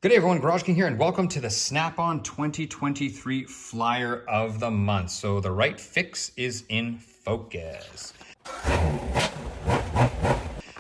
Good day everyone, Garage King here, and welcome to the Snap-on 2023 Flyer of the Month. So the right fix is in focus.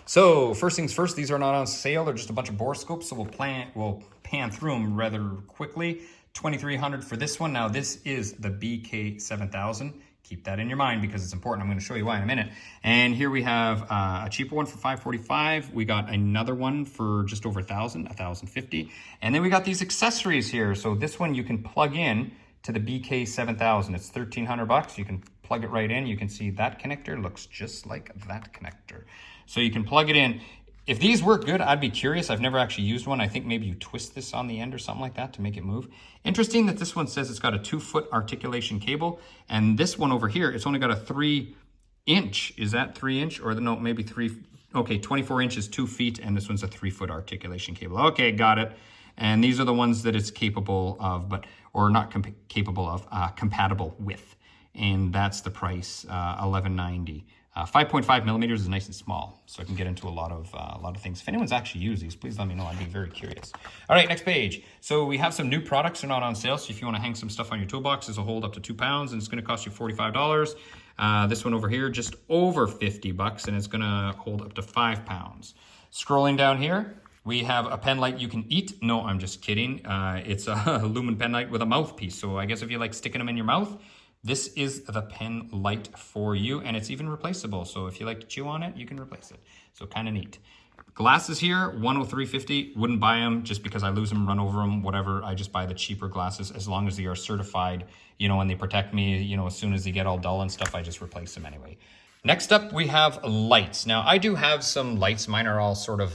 So first things first, these are not on sale. They're just a bunch of Borescopes, so we'll pan through them rather quickly. $2,300 for this one. Now this is the BK7000. Keep that in your mind because it's important. I'm going to show you why in a minute. And here we have a cheaper one for $545. We got another one for just over $1,050. And then we got these accessories here. So this one you can plug in to the BK7000. It's $1,300. You can plug it right in. You can see that connector looks just like that connector. So you can plug it in. If these work good, I'd be curious. I've never actually used one. I think maybe you twist this on the end or something like that to make it move. Interesting that this one says it's got a 2-foot articulation cable. And this one over here, it's only got a 3-inch. Is that 3-inch? Or no, maybe 3. Okay, 24 inches, 2 feet. And this one's a 3-foot articulation cable. Okay, got it. And these are the ones that it's capable of, or not capable of, compatible with. And that's the price, $11.90. 5.5 millimeters is nice and small, so I can get into a lot of things. If anyone's actually used these, please let me know. I'd be very curious. All right, next page. So we have some new products. They're not on sale, so if you want to hang some stuff on your toolbox, this will hold up to 2 pounds, and it's going to cost you $45. This one over here, just over $50, and it's going to hold up to 5 pounds. Scrolling down here, we have a pen light you can eat. No, I'm just kidding. It's a lumen pen light with a mouthpiece, so I guess if you like sticking them in your mouth, this is the pen light for you, and it's even replaceable. So if you like to chew on it, you can replace it. So kind of neat. Glasses here, $103.50. Wouldn't buy them just because I lose them, run over them, whatever. I just buy the cheaper glasses as long as they are certified, and they protect me, as soon as they get all dull and stuff, I just replace them anyway. Next up, we have lights. Now, I do have some lights. Mine are all sort of,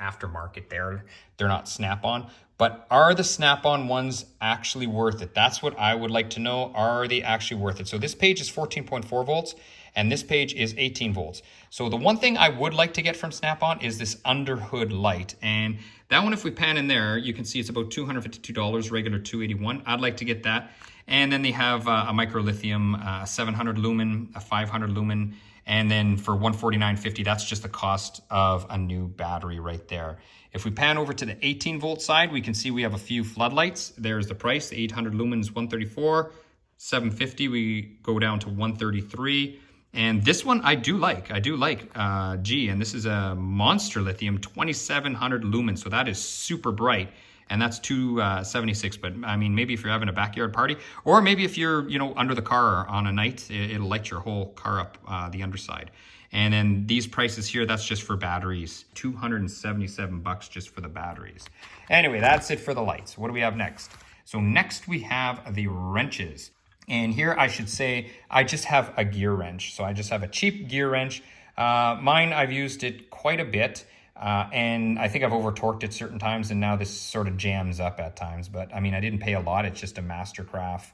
aftermarket there. They're not Snap-on. But are the Snap-on ones actually worth it? That's what I would like to know. Are they actually worth it? So this page is 14.4 volts, and this page is 18 volts. So the one thing I would like to get from Snap-on is this under hood light. And that one, if we pan in there, you can see it's about $252, regular $281. I'd like to get that. And then they have a micro lithium, a 700 lumen, a 500 lumen, and then for $149.50, that's just the cost of a new battery right there. If we pan over to the 18 volt side, we can see we have a few floodlights. There's the price. The 800 lumens, $134, $750. We go down to $133. And this one I do like. And this is a monster lithium, 2700 lumens. So that is super bright. And that's $276. But I mean, maybe if you're having a backyard party, or maybe if you're, under the car on a night, it'll light your whole car up, the underside. And then these prices here, that's just for batteries, $277 just for the batteries. Anyway, that's it for the lights. What do we have next? So next we have the wrenches. And here I should say, I just have a gear wrench. So I just have a cheap gear wrench. Mine, I've used it quite a bit. And I think I've over-torqued it certain times, and now this sort of jams up at times. But I mean, I didn't pay a lot. It's just a Mastercraft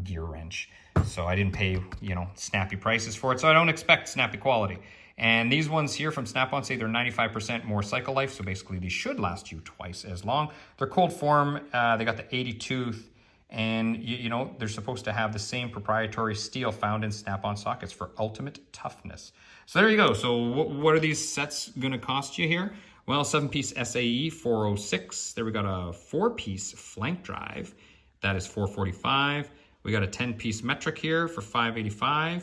gear wrench. So I didn't pay, snappy prices for it. So I don't expect snappy quality. And these ones here from Snap-on say they're 95% more cycle life. So basically these should last you twice as long. They're cold form. They got the 80 tooth. And, they're supposed to have the same proprietary steel found in Snap-on sockets for ultimate toughness. So there you go. So what are these sets going to cost you here? Well, 7-piece SAE, $406. There we got a 4-piece flank drive. That is $445. We got a 10-piece metric here for $585.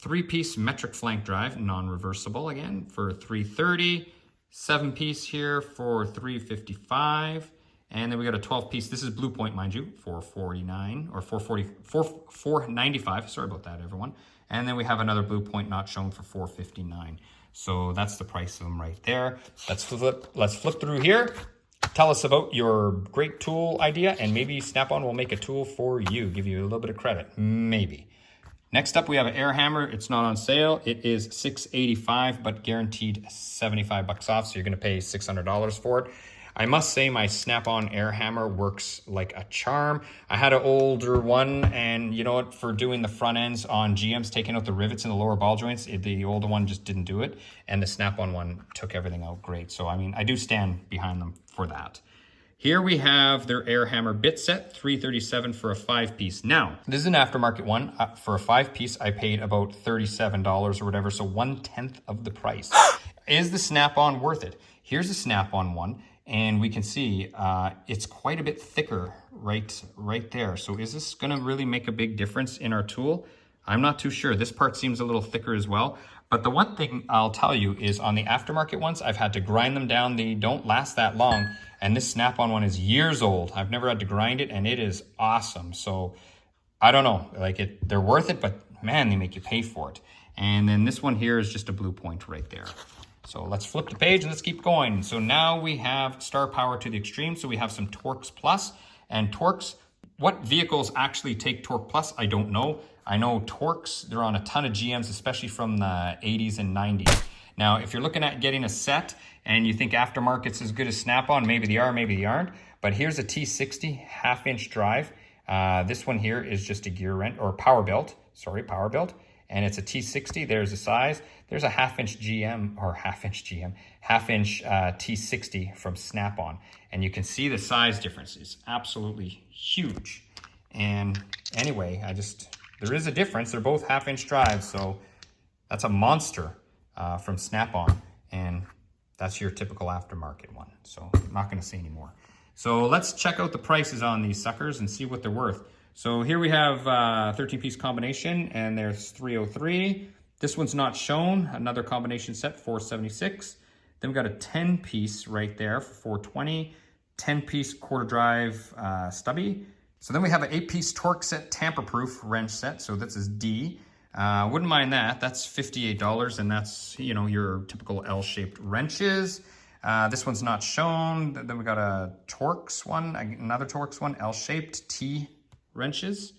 3-piece metric flank drive, non-reversible again, for $330. 7-piece here for $355. And then we got a 12-piece. This is Blue Point, mind you, $449 or $495. Sorry about that, everyone. And then we have another Blue Point not shown for $459. So that's the price of them right there. Let's flip through here. Tell us about your great tool idea, and maybe Snap-on will make a tool for you, give you a little bit of credit, maybe. Next up, we have an air hammer. It's not on sale. It is $685, but guaranteed $75 off, so you're gonna pay $600 for it. I must say my Snap-on air hammer works like a charm. I had an older one, and you know what, for doing the front ends on GMs, taking out the rivets in the lower ball joints, the older one just didn't do it, and the Snap-on one took everything out great. So I mean, I do stand behind them for that. Here we have their air hammer bit set, $337 for a 5-piece. Now, this is an aftermarket one. For a 5-piece, I paid about $37 or whatever, so 1/10 of the price. Is the Snap-on worth it? Here's a Snap-on one. and we can see it's quite a bit thicker right there. So is this gonna really make a big difference in our tool? I'm not too sure. This part seems a little thicker as well. But the one thing I'll tell you is on the aftermarket ones, I've had to grind them down. They don't last that long. And this Snap-on one is years old. I've never had to grind it, and it is awesome. So I don't know, like they're worth it, but man, they make you pay for it. And then this one here is just a blue point right there. So let's flip the page and let's keep going. So now we have star power to the extreme. So we have some Torx Plus and Torx. What vehicles actually take Torx Plus, I don't know. I know Torx, they're on a ton of GMs, especially from the 80s and 90s. Now, if you're looking at getting a set and you think aftermarket's as good as Snap-on, maybe they are, maybe they aren't. But here's a T60 half-inch drive. This one here is just a gear wrench, or power belt, and it's a T60. There's the size. There's a half-inch T60 from Snap-on. And you can see the size difference is absolutely huge. And anyway, there is a difference. They're both half-inch drives, so that's a monster from Snap-on. And that's your typical aftermarket one. So I'm not gonna say any more. So let's check out the prices on these suckers and see what they're worth. So here we have 13-piece combination, and there's $303. This one's not shown. Another combination set, $476. Then we got a 10-piece right there for $420. 10-piece quarter drive stubby. So then we have an 8-piece Torx set, tamper-proof wrench set. So this is D. Wouldn't mind that. That's $58, and that's, you know, your typical L-shaped wrenches. This one's not shown. Then we got a Torx one, another Torx one, L-shaped T wrenches.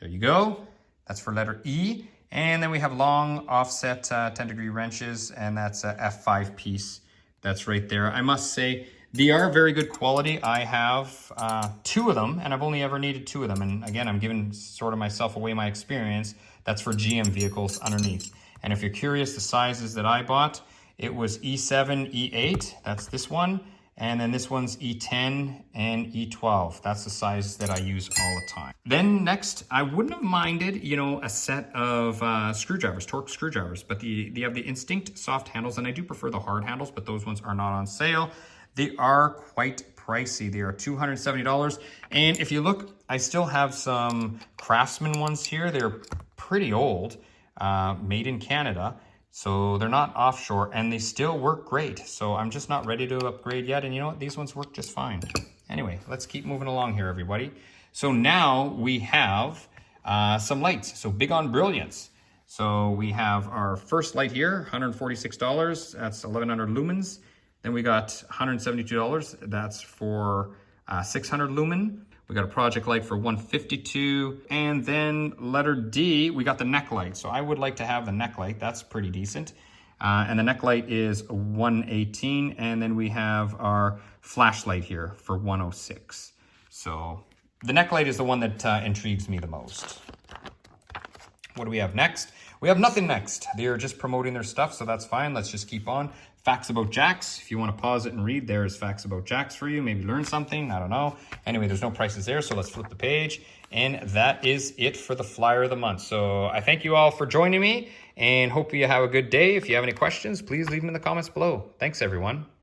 There you go. That's for letter E. And then we have long offset 10-degree wrenches, and that's a F5 piece. That's right there. I must say, they are very good quality. I have 2 of them, and I've only ever needed 2 of them. And again, I'm giving sort of myself away my experience. That's for GM vehicles underneath. And if you're curious, the sizes that I bought, it was E7, E8, that's this one. And then this one's E10 and E12. That's the size that I use all the time. Then next, I wouldn't have minded, you know, a set of screwdrivers, Torx screwdrivers, but they have the Instinct soft handles, and I do prefer the hard handles, but those ones are not on sale. They are quite pricey. They are $270. And if you look, I still have some Craftsman ones here. They're pretty old, made in Canada. So they're not offshore, and they still work great. So I'm just not ready to upgrade yet. And you know what? These ones work just fine. Anyway, let's keep moving along here, everybody. So now we have some lights. So big on brilliance. So we have our first light here, $146. That's 1,100 lumens. Then we got $172. That's for 600 lumen. We got a project light for $152. And then letter D, we got the neck light. So I would like to have the neck light. That's pretty decent. And the neck light is $118. And then we have our flashlight here for $106. So the neck light is the one that intrigues me the most. What do we have next? We have nothing next. They're just promoting their stuff, so that's fine. Let's just keep on. Facts about jacks. If you want to pause it and read, there's facts about jacks for you. Maybe learn something. I don't know. Anyway, there's no prices there, so let's flip the page. And that is it for the flyer of the month. So I thank you all for joining me and hope you have a good day. If you have any questions, please leave them in the comments below. Thanks, everyone.